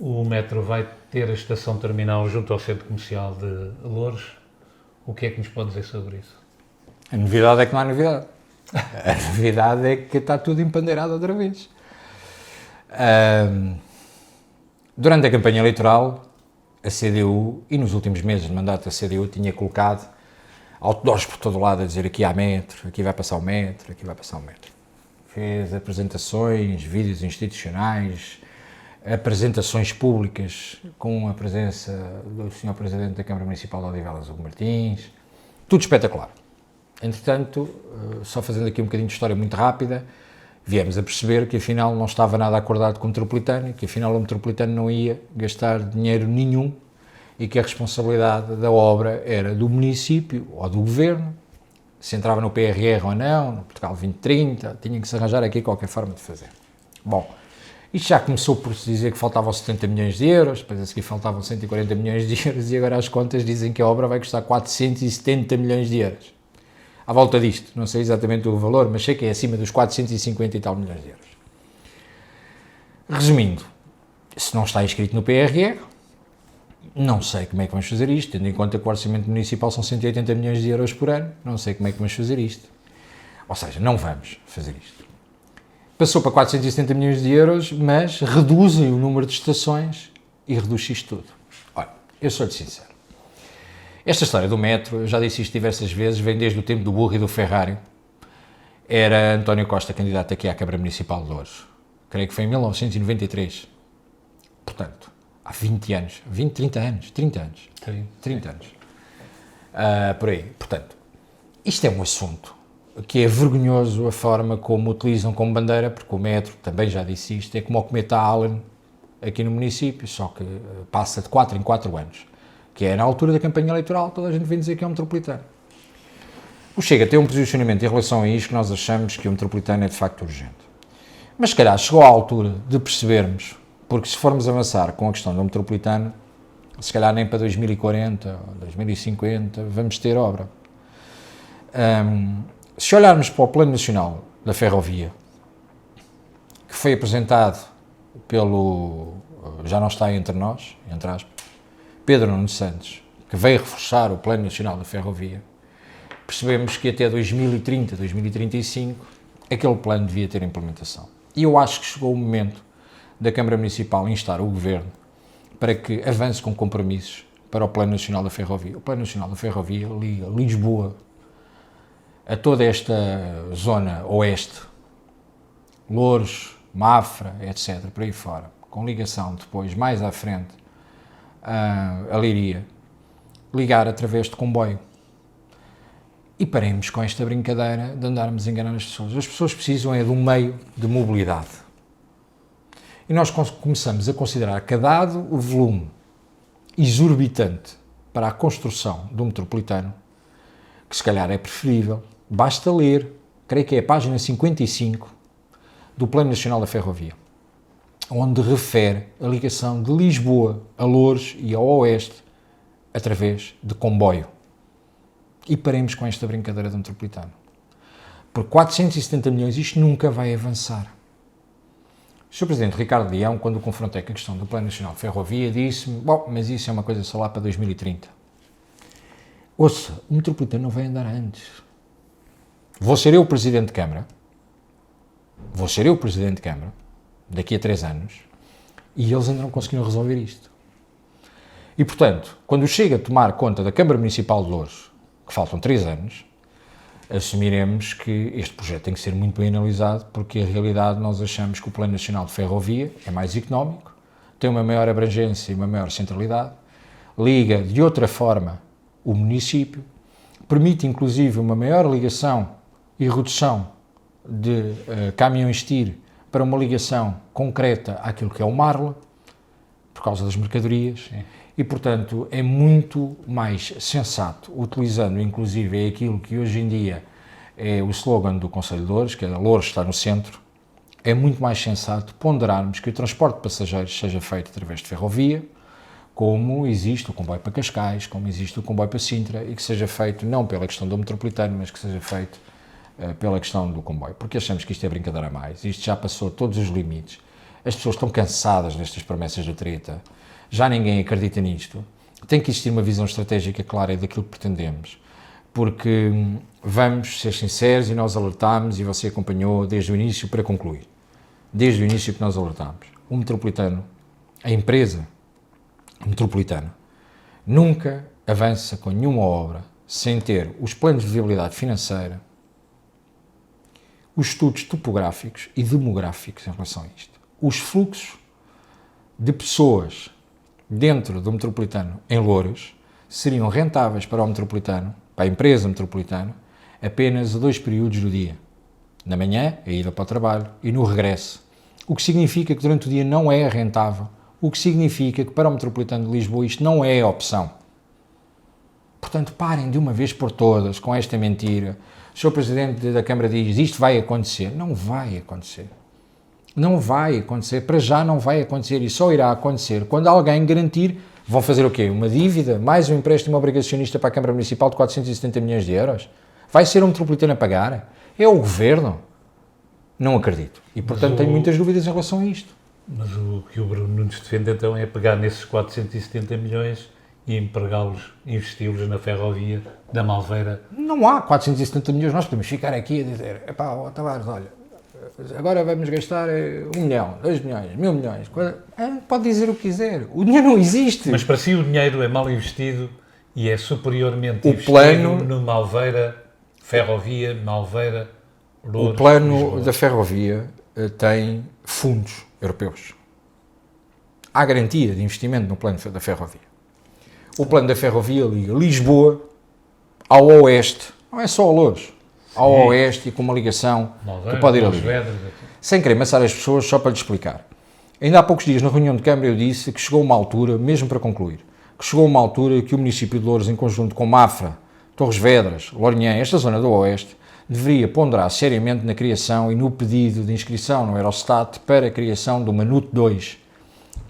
O metro vai ter a estação terminal junto ao Centro Comercial de Louros. O que é que nos pode dizer sobre isso? A novidade é que não há novidade. A novidade é que está tudo empandeirado outra vez. Durante a campanha eleitoral, a CDU, e nos últimos meses de mandato, a CDU tinha colocado outdoors por todo lado a dizer aqui há metro, aqui vai passar o metro, aqui vai passar o metro. Fez apresentações, vídeos institucionais, apresentações públicas com a presença do Sr. Presidente da Câmara Municipal de Odivelas, Hugo Martins. Tudo espetacular. Entretanto, só fazendo aqui um bocadinho de história muito rápida, viemos a perceber que afinal não estava nada acordado com o Metropolitano, que afinal o Metropolitano não ia gastar dinheiro nenhum e que a responsabilidade da obra era do município ou do governo, se entrava no PRR ou não, no Portugal 2030, tinha que se arranjar aqui qualquer forma de fazer. Bom, isto já começou por se dizer que faltavam 70 milhões de euros, depois a seguir faltavam 140 milhões de euros e agora as contas dizem que a obra vai custar 470 milhões de euros. À volta disto, não sei exatamente o valor, mas sei que é acima dos 450 e tal milhões de euros. Resumindo, se não está inscrito no PRR, não sei como é que vamos fazer isto, tendo em conta que o orçamento municipal são 180 milhões de euros por ano, não sei como é que vamos fazer isto. Ou seja, não vamos fazer isto. Passou para 470 milhões de euros, mas reduzem o número de estações e reduz isto tudo. Olha, eu sou-lhe sincero. Esta história do metro, eu já disse isto diversas vezes, vem desde o tempo do burro e do Ferrari. Era António Costa, candidato aqui à Câmara Municipal de Louros. Creio que foi em 1993. Portanto, há 20 anos, 20, 30 anos, 30 anos. 30 anos. Por aí. Portanto, isto é um assunto que é vergonhoso a forma como utilizam como bandeira, porque o metro, também já disse isto, é como o cometa Allen aqui no município, só que passa de 4 em 4 anos. Que é na altura da campanha eleitoral, toda a gente vem dizer que é um metropolitano. O Chega tem um posicionamento em relação a isto que nós achamos que o metropolitano é de facto urgente. Mas se calhar chegou à altura de percebermos, porque se formos avançar com a questão do metropolitano, se calhar nem para 2040 ou 2050 vamos ter obra. Se olharmos para o Plano Nacional da Ferrovia, que foi apresentado pelo, já não está entre nós, entre aspas, Pedro Nuno Santos, que veio reforçar o Plano Nacional da Ferrovia, percebemos que até 2030, 2035, aquele plano devia ter implementação. E eu acho que chegou o momento da Câmara Municipal instar o Governo para que avance com compromissos para o Plano Nacional da Ferrovia. O Plano Nacional da Ferrovia liga Lisboa a toda esta zona oeste, Louros, Mafra, etc., por aí fora, com ligação depois, mais à frente, a Leiria, ligar através de comboio. E paremos com esta brincadeira de andarmos a enganar as pessoas. As pessoas precisam de um meio de mobilidade. E nós começamos a considerar que, dado o volume exorbitante para a construção do metropolitano, que se calhar é preferível, basta ler, creio que é a página 55 do Plano Nacional da Ferrovia, onde refere a ligação de Lisboa a Loures e ao Oeste através de comboio. E paremos com esta brincadeira do metropolitano. Por 470 milhões isto nunca vai avançar. O Sr. Presidente Ricardo Leão, quando o confrontei com a questão do Plano Nacional de Ferrovia, disse-me, bom, mas isso é uma coisa só lá para 2030. Ouça, o metropolitano não vai andar antes. Vou ser eu o Presidente de Câmara, daqui a 3 anos, e eles ainda não conseguiram resolver isto. E, portanto, quando chega a tomar conta da Câmara Municipal de Loures, que faltam 3 anos, assumiremos que este projeto tem que ser muito bem analisado, porque a realidade nós achamos que o Plano Nacional de Ferrovia é mais económico, tem uma maior abrangência e uma maior centralidade, liga de outra forma o município, permite inclusive uma maior ligação e redução de caminhões-tir para uma ligação concreta àquilo que é o Marla, por causa das mercadorias. Sim. E, portanto, é muito mais sensato, utilizando inclusive aquilo que hoje em dia é o slogan do Conselho de Loures, que é Loures está no centro, é muito mais sensato ponderarmos que o transporte de passageiros seja feito através de ferrovia, como existe o comboio para Cascais, como existe o comboio para Sintra, e que seja feito não pela questão do metropolitano, mas que seja feito pela questão do comboio, porque achamos que isto é brincadeira a mais, isto já passou todos os limites, as pessoas estão cansadas destas promessas de treta, já ninguém acredita nisto, tem que existir uma visão estratégica clara daquilo que pretendemos, porque vamos ser sinceros e nós alertámos, e você acompanhou desde o início para concluir, desde o início que nós alertámos, o metropolitano, a empresa metropolitana, nunca avança com nenhuma obra sem ter os planos de viabilidade financeira, os estudos topográficos e demográficos em relação a isto, os fluxos de pessoas dentro do metropolitano em Loures seriam rentáveis para o metropolitano, para a empresa metropolitana, apenas a 2 períodos do dia, na manhã, a ida para o trabalho, e no regresso, o que significa que durante o dia não é rentável, o que significa que para o metropolitano de Lisboa isto não é opção. Portanto, parem de uma vez por todas com esta mentira. O Sr. Presidente da Câmara diz, isto vai acontecer. Não vai acontecer. Não vai acontecer. Para já não vai acontecer e só irá acontecer quando alguém garantir, vão fazer o quê? Uma dívida? Mais um empréstimo obrigacionista para a Câmara Municipal de 470 milhões de euros? Vai ser um metropolitano a pagar? É o Governo? Não acredito. E, portanto, tenho muitas dúvidas em relação a isto. Mas o que o Bruno Nunes defende, então, é pegar nesses 470 milhões e empregá-los, investi-los na ferrovia da Malveira. Não há 470 milhões, nós podemos ficar aqui a dizer, epá, ó, Tavares, olha, agora vamos gastar 1 milhão, 2 milhões, 1000 milhões, pode dizer o que quiser, o dinheiro não existe. Mas para si o dinheiro é mal investido e é superiormente investido no Malveira, ferrovia, Malveira, Loures, o plano Lisboa. Da ferrovia tem fundos europeus. Há garantia de investimento no plano da ferrovia. O plano da ferrovia liga Lisboa ao Oeste, não é só a Loures, ao Oeste e com uma ligação Malveira, que pode ir ali. Vedras, Sem querer amassar as pessoas, só para lhe explicar. Ainda há poucos dias, na reunião de Câmara, eu disse que chegou uma altura, mesmo para concluir, que chegou uma altura que o município de Loures, em conjunto com Mafra, Torres Vedras, Lourinhã, esta zona do Oeste, deveria ponderar seriamente na criação e no pedido de inscrição no Eurostat para a criação do Manute 2,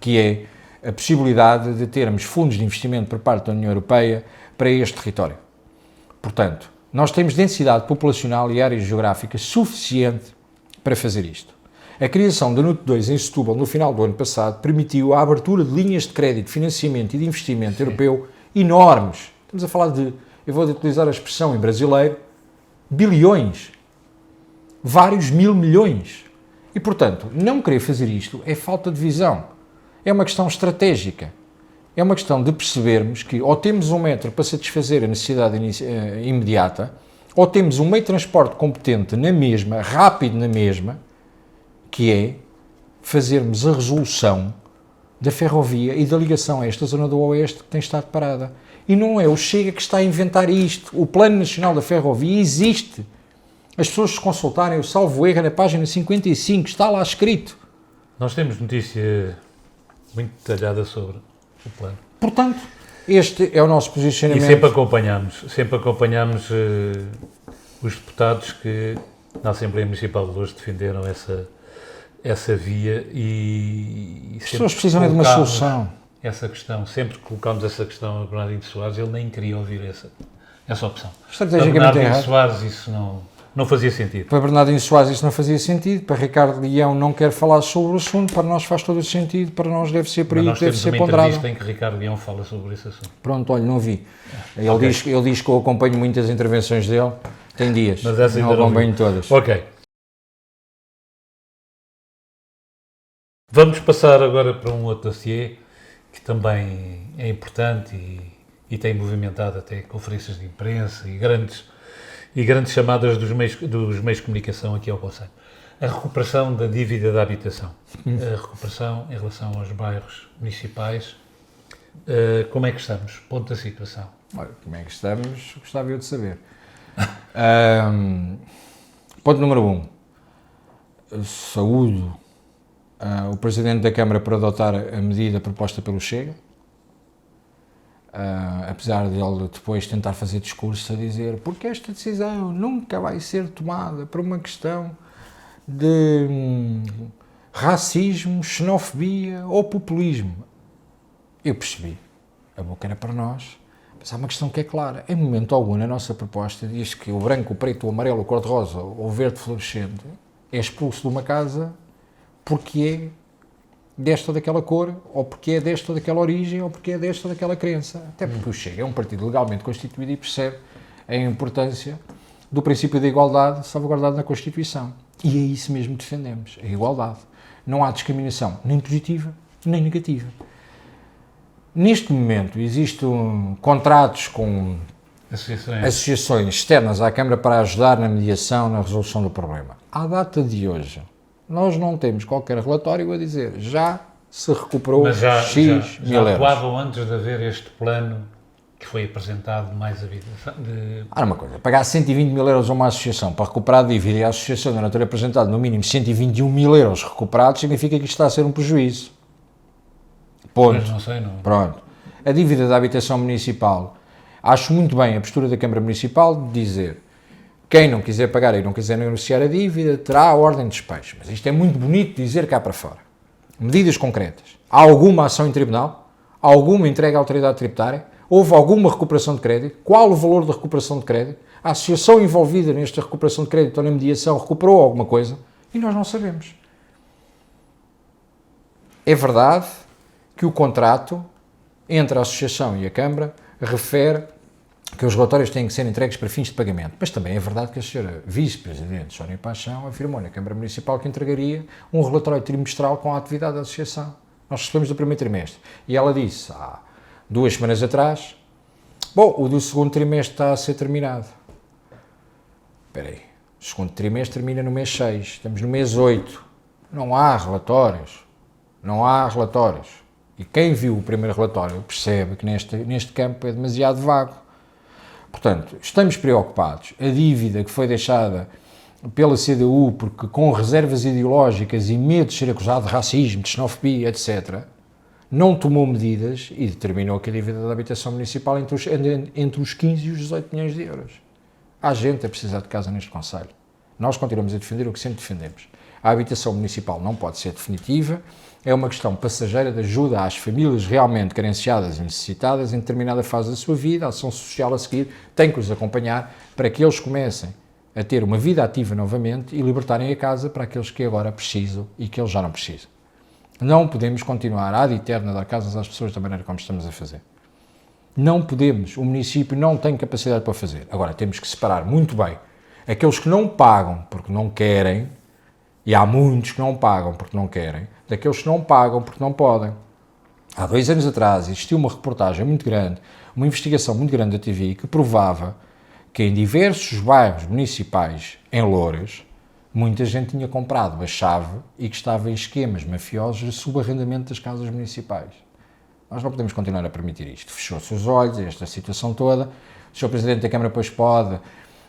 que é a possibilidade de termos fundos de investimento por parte da União Europeia para este território. Portanto, nós temos densidade populacional e área geográfica suficiente para fazer isto. A criação da NUT 2 em Setúbal no final do ano passado permitiu a abertura de linhas de crédito, financiamento e de investimento europeu enormes. Estamos a falar de, eu vou utilizar a expressão em brasileiro, bilhões, vários mil milhões. E, portanto, não querer fazer isto é falta de visão. É uma questão estratégica. É uma questão de percebermos que ou temos um metro para satisfazer a necessidade imediata, ou temos um meio de transporte competente na mesma, rápido na mesma, que é fazermos a resolução da ferrovia e da ligação a esta zona do Oeste que tem estado parada. E não é o Chega que está a inventar isto. O Plano Nacional da Ferrovia existe. As pessoas se consultarem, eu salvo erro, na página 55, está lá escrito. Nós temos notícia muito detalhada sobre o plano. Portanto, este é o nosso E posicionamento. sempre acompanhamos os deputados que na Assembleia Municipal de Loures defenderam essa via e As pessoas precisam de uma solução. Essa questão, sempre que colocámos essa questão a Bernardino Soares, ele nem queria ouvir essa opção. Estrategicamente Para Bernardino errado. Soares isso não fazia sentido. Para Bernardino Soares isso não fazia sentido, para Ricardo Leão não quer falar sobre o assunto, para nós faz todo o sentido, para nós deve ser por aí, Mas nós deve temos ser uma ponderado. entrevista em que Ricardo Leão fala sobre esse assunto. Pronto, olha, não vi. Ele, Ok. ele diz que eu acompanho muitas intervenções dele, tem dias, Mas essa não ainda não acompanho vi. todas. Ok. Vamos passar agora para um outro dossiê que também é importante e tem movimentado até conferências de imprensa e grandes chamadas dos meios de comunicação aqui ao Conselho. A recuperação da dívida da habitação. A recuperação em relação aos bairros municipais. Como é que estamos? Ponto da situação. Olha, como é que estamos? Gostava eu de saber. Ponto número 1. Saúdo o Presidente da Câmara por adotar a medida proposta pelo Chega, apesar de ele depois tentar fazer discurso a dizer porque esta decisão nunca vai ser tomada por uma questão de racismo, xenofobia ou populismo. Eu percebi, a boca era para nós, mas há uma questão que é clara, em momento algum na nossa proposta diz que o branco, o preto, o amarelo, o cor-de-rosa ou o verde fluorescente é expulso de uma casa porque é desta ou daquela cor, ou porque é desta ou daquela origem, ou porque é desta ou daquela crença. Até porque o Chega é um partido legalmente constituído e percebe a importância do princípio da igualdade salvaguardado na Constituição. E é isso mesmo que defendemos, a igualdade. Não há discriminação nem positiva nem negativa. Neste momento existem contratos com associações externas à Câmara para ajudar na mediação, na resolução do problema. À data de hoje, nós não temos qualquer relatório a dizer já se recuperou Mas já mil euros. atuavam antes de haver este plano que foi apresentado mais a vida. Há uma coisa, pagar 120 mil euros a uma associação para recuperar a dívida e a associação não ter apresentado no mínimo 121 mil euros recuperados significa que isto está a ser um prejuízo. Ponto. Mas não sei, não. Pronto. A dívida da habitação municipal, acho muito bem a postura da Câmara Municipal de dizer quem não quiser pagar e não quiser negociar a dívida terá a ordem de despejo. Mas isto é muito bonito dizer cá para fora. Medidas concretas. Há alguma ação em tribunal? Há alguma entrega à autoridade tributária? Houve alguma recuperação de crédito? Qual o valor da recuperação de crédito? A associação envolvida nesta recuperação de crédito ou na mediação recuperou alguma coisa? E nós não sabemos. É verdade que o contrato entre a associação e a Câmara refere que os relatórios têm que ser entregues para fins de pagamento. Mas também é verdade que a senhora Vice-Presidente Sónia Paixão afirmou na Câmara Municipal que entregaria um relatório trimestral com a atividade da associação. Nós recebemos do primeiro trimestre. E ela disse, há 2 semanas atrás, bom, o do segundo trimestre está a ser terminado. Espera aí, o segundo trimestre termina no mês 6, estamos no mês 8. Não há relatórios. Não há relatórios. E quem viu o primeiro relatório percebe que neste campo é demasiado vago. Portanto, estamos preocupados. A dívida que foi deixada pela CDU, porque com reservas ideológicas e medo de ser acusado de racismo, de xenofobia, etc., não tomou medidas e determinou que a dívida da habitação municipal entre os 15 e os 18 milhões de euros. Há gente a precisar de casa neste concelho. Nós continuamos a defender o que sempre defendemos. A habitação municipal não pode ser definitiva, é uma questão passageira de ajuda às famílias realmente carenciadas e necessitadas em determinada fase da sua vida. A ação social a seguir tem que os acompanhar para que eles comecem a ter uma vida ativa novamente e libertarem a casa para aqueles que agora precisam e que eles já não precisam. Não podemos continuar ad eterno a dar casas às pessoas da maneira como estamos a fazer. Não podemos, o município não tem capacidade para fazer. Agora, temos que separar muito bem aqueles que não pagam porque não querem, e há muitos que não pagam porque não querem, daqueles que não pagam porque não podem. Há 2 anos atrás existiu uma reportagem muito grande, uma investigação muito grande da TV que provava que em diversos bairros municipais em Loures, muita gente tinha comprado a chave e que estava em esquemas mafiosos de subarrendamento das casas municipais. Nós não podemos continuar a permitir isto. Fechou-se os olhos a esta situação toda. O Sr. Presidente da Câmara depois pode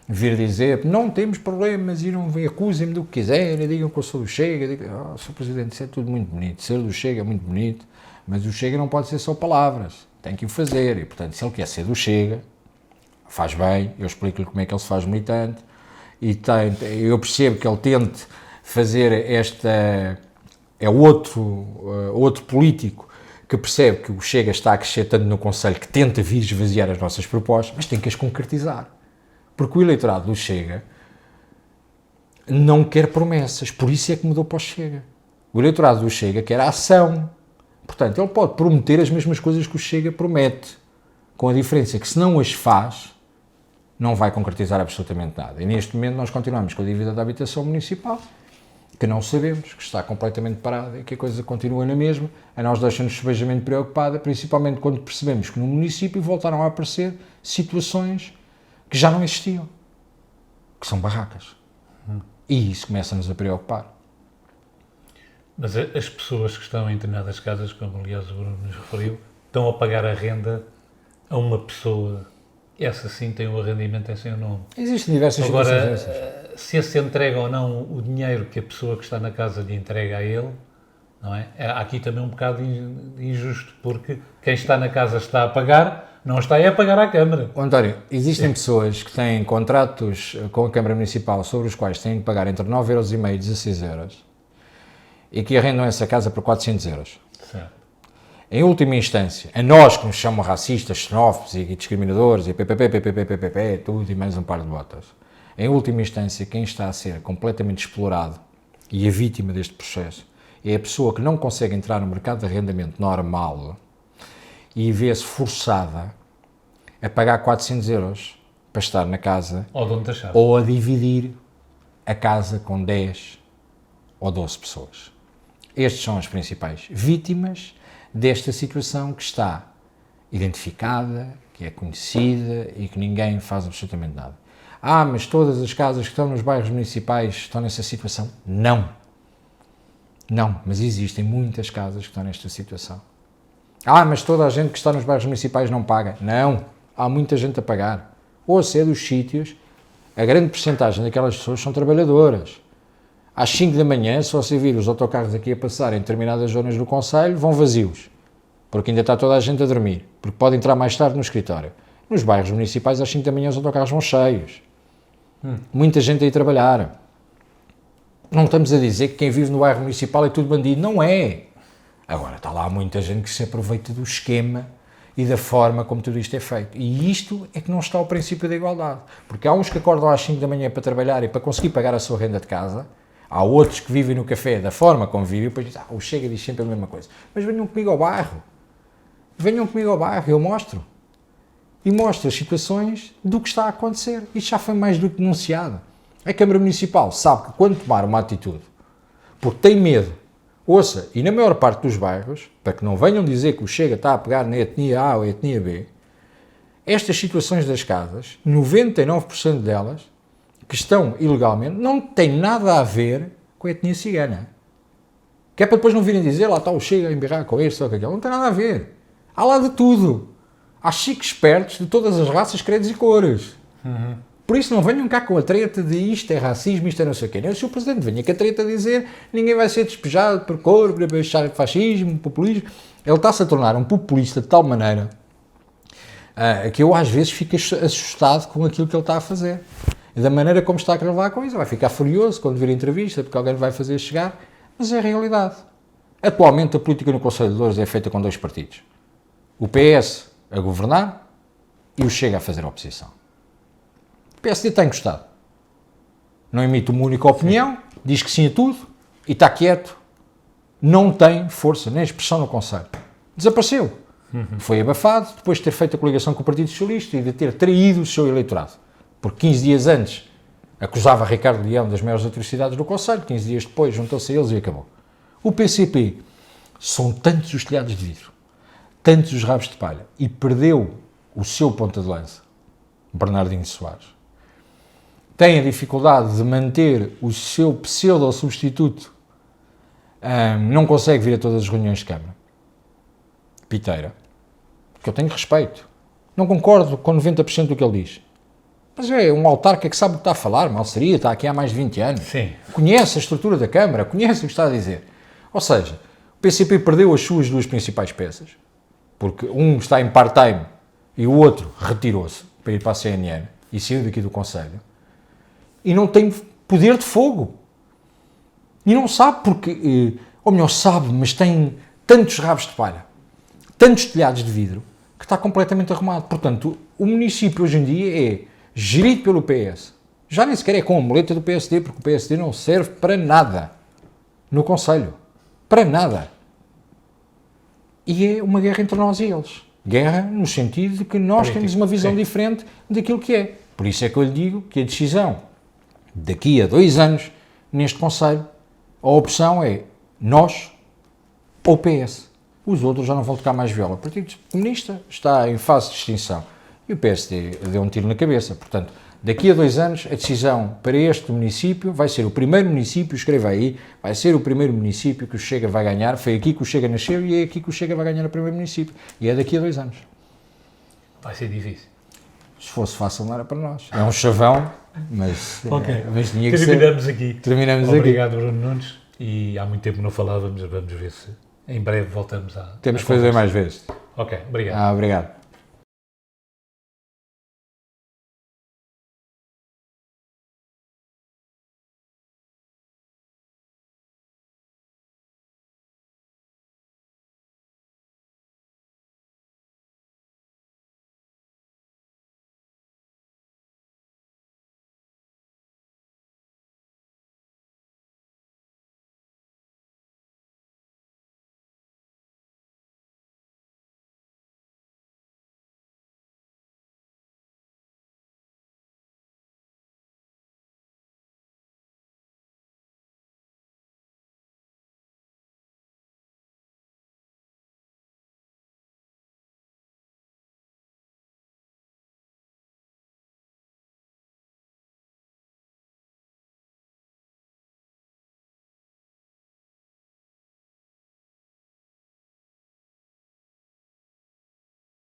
vir dizer não temos problemas e não acusem-me do que quiserem, digam que eu sou do Chega. Sr. Presidente, isso é tudo muito bonito. Ser do Chega é muito bonito, mas o Chega não pode ser só palavras. Tem que o fazer. E, portanto, se ele quer ser do Chega, faz bem. Eu explico-lhe como é que ele se faz militante. E eu percebo que ele tente fazer esta... É outro político que percebe que o Chega está a crescer tanto no Conselho que tenta vir esvaziar as nossas propostas, mas tem que as concretizar. Porque o eleitorado do Chega não quer promessas, por isso é que mudou para o Chega. O eleitorado do Chega quer a ação. Portanto, ele pode prometer as mesmas coisas que o Chega promete, com a diferença que se não as faz, não vai concretizar absolutamente nada. E neste momento nós continuamos com a dívida da habitação municipal, que não sabemos, que está completamente parada e que a coisa continua na mesma. A nós deixa-nos sebejamente preocupada, principalmente quando percebemos que no município voltaram a aparecer situações que já não existiam, que são barracas. E isso começa-nos a preocupar. Mas as pessoas que estão em determinadas casas, como aliás o Bruno nos referiu, estão a pagar a renda a uma pessoa. Essa sim tem um arrendamento em seu nome. Existem diversas Agora, situações dessas. se se entrega ou não o dinheiro que a pessoa que está na casa lhe entrega a ele, não é? Há aqui também um bocado injusto, porque quem está na casa está a pagar, não está a pagar à Câmara. António, existem pessoas que têm contratos com a Câmara Municipal sobre os quais têm que pagar entre 9,5€ e 16€ e que arrendam essa casa por 400€. Certo. Em última instância, a nós que nos chamam racistas, xenófobos e discriminadores e ppp, tudo e mais um par de botas, em última instância, quem está a ser completamente explorado e a vítima deste processo é a pessoa que não consegue entrar no mercado de arrendamento normal e vê-se forçada a pagar 400€ para estar na casa Ao dono da chave. ou a dividir a casa com 10 ou 12 pessoas. Estes são as principais vítimas desta situação que está identificada, que é conhecida e que ninguém faz absolutamente nada. Mas todas as casas que estão nos bairros municipais estão nessa situação? Não. Não, mas existem muitas casas que estão nesta situação. Mas toda a gente que está nos bairros municipais não paga? Não, há muita gente a pagar. Ou se é dos sítios, a grande percentagem daquelas pessoas são trabalhadoras. Às 5 da manhã, se você vir os autocarros aqui a passar em determinadas zonas do concelho, vão vazios, porque ainda está toda a gente a dormir, porque pode entrar mais tarde no escritório. Nos bairros municipais, às 5 da manhã, os autocarros vão cheios. Muita gente a ir trabalhar. Não estamos a dizer que quem vive no bairro municipal é tudo bandido, não é. Agora, está lá muita gente que se aproveita do esquema e da forma como tudo isto é feito. E isto é que não está ao princípio da igualdade, porque há uns que acordam às 5 da manhã para trabalhar e para conseguir pagar a sua renda de casa. Há outros que vivem no café da forma como vivem e depois dizem, o Chega diz sempre a mesma coisa. Mas venham comigo ao bairro. Venham comigo ao bairro, eu mostro. E mostro as situações do que está a acontecer. Isto já foi mais do que denunciado. A Câmara Municipal sabe que quando tomar uma atitude, porque tem medo, ouça, e na maior parte dos bairros, para que não venham dizer que o Chega está a pegar na etnia A ou etnia B, estas situações das casas, 99% delas, que estão ilegalmente, não tem nada a ver com a etnia cigana. Que é para depois não virem dizer, lá está o Chega a embirrar com este ou com aquele. Não tem nada a ver. Há lá de tudo. Há chiques espertos de todas as raças, credos e cores. Por isso não venham cá com a treta de isto é racismo, isto é não sei o quê. O Sr. Presidente venha com a treta a dizer ninguém vai ser despejado por cor, para deixar fascismo, populismo. Ele está-se a tornar um populista de tal maneira que eu às vezes fico assustado com aquilo que ele está a fazer. E da maneira como está a gravar com isso, vai ficar furioso quando vir a entrevista, porque alguém vai fazer chegar, mas é a realidade. Atualmente a política no Conselho de Louros é feita com 2 partidos. O PS a governar e o Chega a fazer a oposição. O PSD está encostado. Não emite uma única opinião, diz que sim a tudo e está quieto. Não tem força nem expressão no Conselho. Desapareceu. Foi abafado depois de ter feito a coligação com o Partido Socialista e de ter traído o seu eleitorado. Porque 15 dias antes acusava Ricardo Leão das maiores atrocidades do Conselho, 15 dias depois juntou-se a eles e acabou. O PCP são tantos os telhados de vidro, tantos os rabos de palha, e perdeu o seu ponta de lança, Bernardino Soares, tem a dificuldade de manter o seu pseudo-substituto, não consegue vir a todas as reuniões de Câmara. Piteira. Porque eu tenho respeito. Não concordo com 90% do que ele diz. Mas é um autarca que sabe o que está a falar, mal seria, está aqui há mais de 20 anos. Sim. Conhece a estrutura da Câmara, conhece o que está a dizer. Ou seja, o PCP perdeu as suas duas principais peças, porque um está em part-time e o outro retirou-se para ir para a CNN e saiu daqui do Conselho, e não tem poder de fogo. E não sabe porque, ou melhor, sabe, mas tem tantos rabos de palha, tantos telhados de vidro, que está completamente arrumado. Portanto, o município hoje em dia é gerido pelo PS. Já nem sequer é com a muleta do PSD, porque o PSD não serve para nada no Conselho. Para nada. E é uma guerra entre nós e eles. Guerra no sentido de que nós temos uma visão diferente daquilo que é. Por isso é que eu lhe digo que a decisão, daqui a 2 anos, neste Conselho, a opção é nós ou PS. Os outros já não vão tocar mais viola. O Partido Comunista está em fase de extinção. E o PSD deu um tiro na cabeça. Portanto, daqui a 2 anos, a decisão para este município vai ser o primeiro município, escreva aí, vai ser o primeiro município que o Chega vai ganhar. Foi aqui que o Chega nasceu e é aqui que o Chega vai ganhar o primeiro município. E é daqui a 2 anos. Vai ser difícil. Se fosse fácil, não era para nós. É um chavão, mas, mas tinha que Terminamos ser. aqui. Terminamos Obrigado, Bruno Nunes. E há muito tempo não falávamos, vamos ver se em breve voltamos a... Temos que fazer mais vezes. Ok, obrigado. Obrigado.